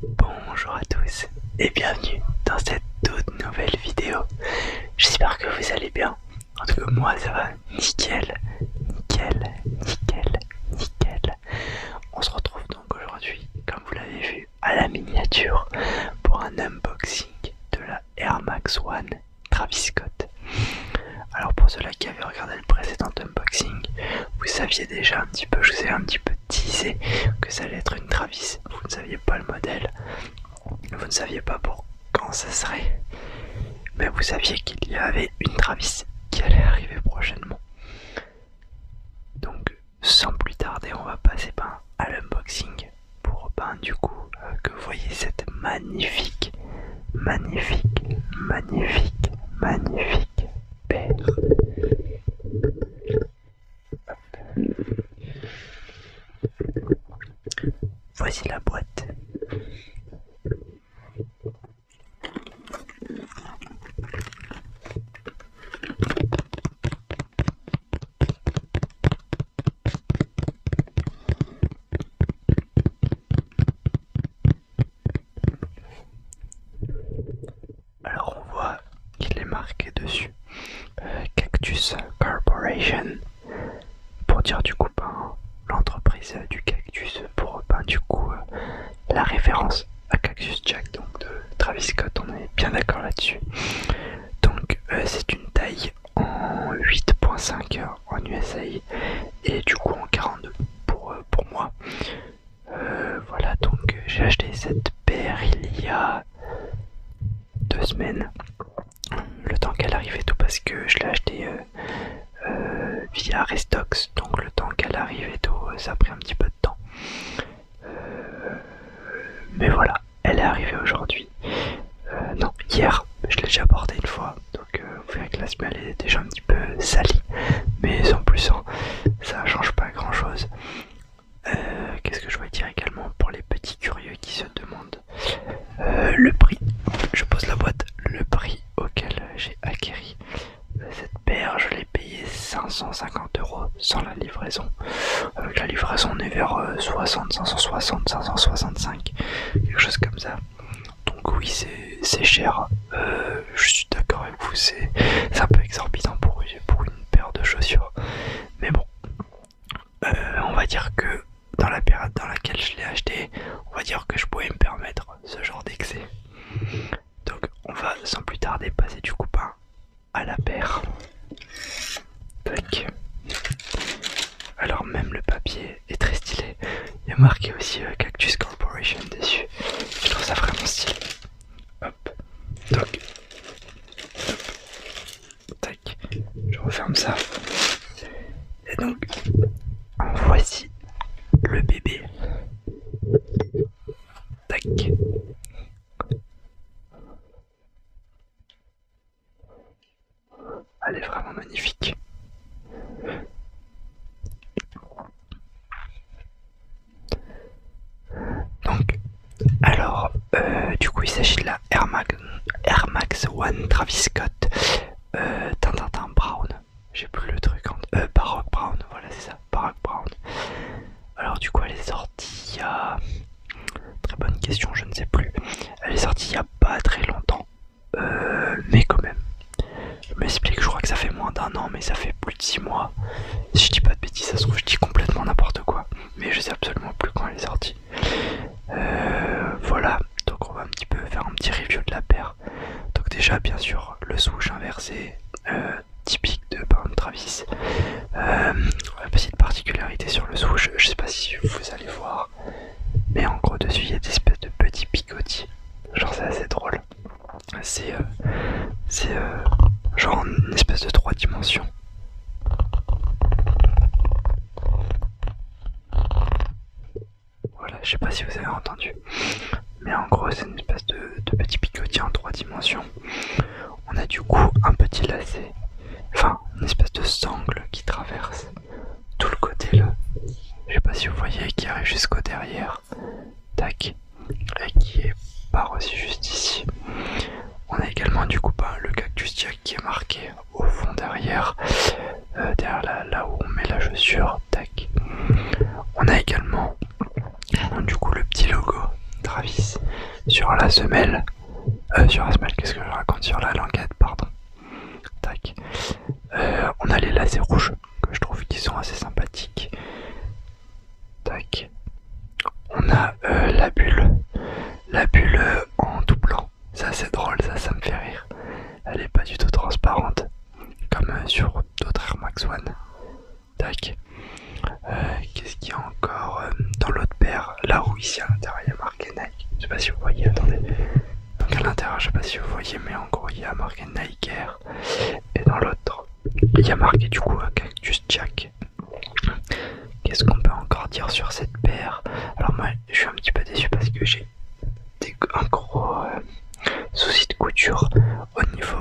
Bonjour à tous et bienvenue dans cette toute nouvelle vidéo. J'espère que vous allez bien. En tout cas moi ça va nickel, nickel, nickel, nickel. On se retrouve donc aujourd'hui, comme vous l'avez vu, à la miniature pour un unboxing de la Air Max One Travis Scott. Alors pour ceux-là qui avaient regardé le précédent unboxing, vous saviez déjà un petit peu, je vous ai un petit peu teasé que ça allait être une Travis. Vous ne saviez pas le modèle, vous ne saviez pas pour quand ça serait, mais vous saviez qu'il y avait une Travis qui allait arriver prochainement. Donc sans plus tarder, on va passer à l'unboxing pour du coup que vous voyez cette magnifique, magnifique, magnifique, magnifique paire. Voici la boîte. Alors on voit qu'il est marqué dessus Cactus Corporation, pour dire du coup l'entreprise du cactus, pour du coup la référence à Cactus Jack, donc de Travis Scott, on est bien d'accord là-dessus. Donc c'est une taille en 8.5 en USA et du coup en 42 pour moi. Voilà, donc j'ai acheté cette paire il y a 2 semaines, le temps qu'elle arrive et tout, parce que je l'ai acheté via Restox, donc le temps qu'elle arrive et tout, ça a pris un petit peu de temps. Mais voilà, elle est arrivée aujourd'hui. Non, hier, je l'ai déjà portée une fois, donc vous verrez que la semelle est déjà un petit peu salie, mais en plus, ça change pas grand chose. Qu'est-ce que je voulais dire également pour les petits curieux qui se demandent le prix? Je pose la boîte, le prix auquel j'ai acquéri cette paire, je l'ai payé 550 € sans la livraison. Avec la livraison, on est vers 60, 560, 565, quelque chose comme ça. Donc oui, c'est cher. Je suis d'accord avec vous, c'est un peu exorbitant pour une paire de chaussures. Mais bon, on va dire que dans la période dans laquelle je l'ai acheté, on va dire que je pouvais me permettre ce genre d'excès. Donc on va sans plus tarder passer du coup à la paire. Tac. Alors même le papier est très stylé. Il y a marqué aussi Cactus Corporation dessus. Je trouve ça vraiment stylé. Hop. Tac. Hop. Tac. Je referme ça. Et donc, voici le bébé. Tac. Elle est vraiment magnifique. Donc, alors, du coup, il s'agit de la Air Max One Travis Scott Tintin Brown. J'ai plus le truc en Baroque Brown, voilà, c'est ça, Baroque Brown. Alors, du coup, elle est sortie il y a. Très bonne question, je ne sais plus. Elle est sortie il y a pas très longtemps, mais quand même. Je m'explique, je crois que ça fait moins d'1 an, mais ça fait plus de 6 mois. Si je dis pas de bêtises, ça se trouve, je dis complètement n'importe quoi. Mais je sais absolument plus quand elle est sortie. Voilà, donc on va un petit peu faire un petit review de la paire. Donc déjà, bien sûr, le swoosh inversé, typique de Travis. Petite particularité sur le swoosh, je sais pas si vous allez voir, mais en gros dessus il y a des espèces de petits picotis. Genre c'est assez drôle. C'est genre une espèce de 3 dimensions. Voilà, je sais pas si vous avez entendu. Mais en gros c'est une espèce de petit picotis en 3 dimensions. On a du coup un petit lacet, enfin une espèce de sangle qui traverse tout le côté là. Je sais pas si vous voyez, qui arrive jusqu'au derrière. Tac. Et qui est par aussi juste ici. On a également du coup le Cactus Jack qui est marqué au fond derrière. Derrière là où on met la chaussure. Tac. On a également du coup le petit logo Travis sur la semelle. Sur la semelle, qu'est-ce que je raconte? Sur la languette, pardon. Tac. On a les lacets rouges, que je trouve qu'ils sont assez sympathiques. Tac. On a la bulle. La bulle en tout blanc. Ça c'est drôle, ça me fait rire. Elle est pas du tout transparente. Comme sur d'autres Air Max One. Tac. Qu'est-ce qu'il y a encore dans l'autre paire? Là où ici à l'intérieur il y a marqué Nike. Je sais pas si vous voyez, attendez. Donc à l'intérieur, je sais pas si vous voyez, mais en gros il y a marqué Nike Air. Et dans l'autre, il y a marqué du coup Cactus Jack. Qu'est-ce qu'on peut encore dire sur cette paire? Alors moi je suis un petit peu déçu parce que j'ai un gros souci de couture au niveau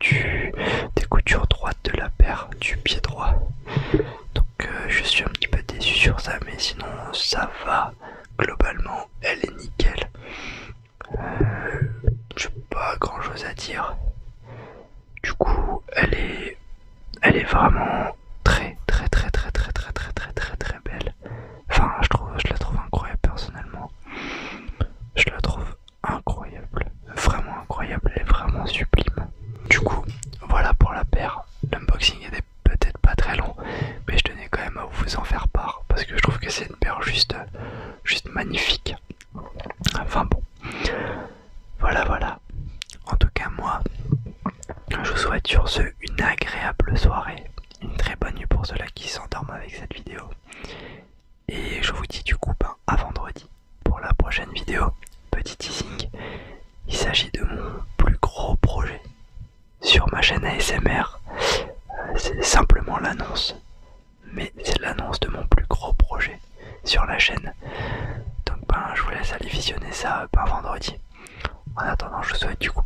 des coutures droites de la paire, du pied droit. Donc je suis un petit peu déçu sur ça, mais sinon ça va. Globalement elle est nickel. J'ai pas grand chose à dire. Du coup elle est vraiment très belle. Enfin je la trouve incroyable personnellement. Je la trouve incroyable. Vraiment incroyable, elle est vraiment sublime. Du coup, voilà pour la paire. L'unboxing était peut-être pas très long, mais je tenais quand même à vous en faire part parce que je trouve que c'est une paire juste magnifique. Enfin bon, voilà. En tout cas, moi, je vous souhaite sur ce une agréable soirée, une très bonne nuit pour ceux-là qui s'endorment avec cette vidéo. Et je vous dis du coup à vendredi pour la prochaine vidéo. Petit teasing, il s'agit de mon plus gros projet sur ma chaîne ASMR. C'est simplement l'annonce, mais c'est l'annonce de mon plus gros projet sur la chaîne. Donc je vous laisse aller visionner ça vendredi. En attendant, je vous souhaite du coup